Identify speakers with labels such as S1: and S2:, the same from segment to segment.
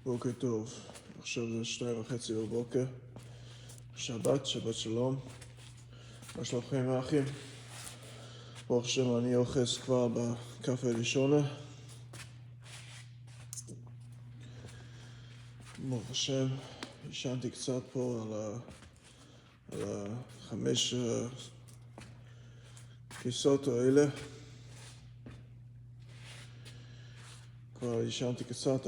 S1: בוקר טוב, עכשיו זה 2:30 בבוקר, שבת שלום. מה שלומכם האחים? ברוך השם, אני אוחז כבר בקפה הראשונה. ברוך השם, ישנתי קצת פה על 5 כיסאות האלה. כבר ישנתי קצת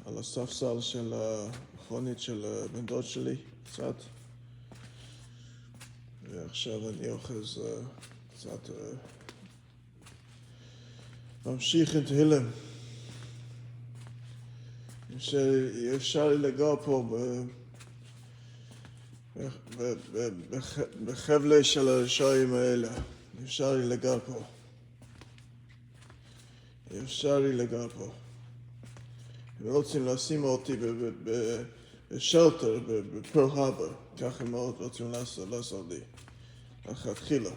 S1: על הספסל של המכונית של בן דוד שלי, קצת. ועכשיו אני אוחז קצת ממשיך עם תהילים. אפשר לי לגוע פה בחבלי של הרשעים האלה. אפשר לי לגוע פה. אפשר לי לגוע פה. הם רוצים לשים אותי בשלטר, בפרל הרבור. ככה מאוד רוצים לעשות לי. התחילה.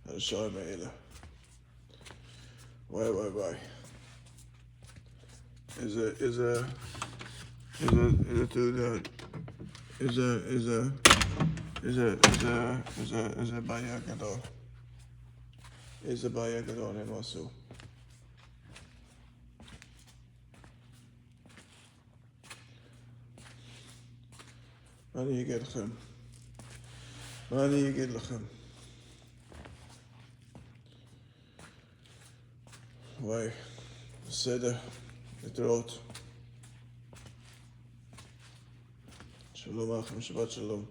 S1: הרשעים האלה. וואי. איזה בעיה גדול. איזה בעיה גדול הם עשו. מה אני אגיד לכם? וואי, בסדר, להתראות. שלום לכם, שבת שלום.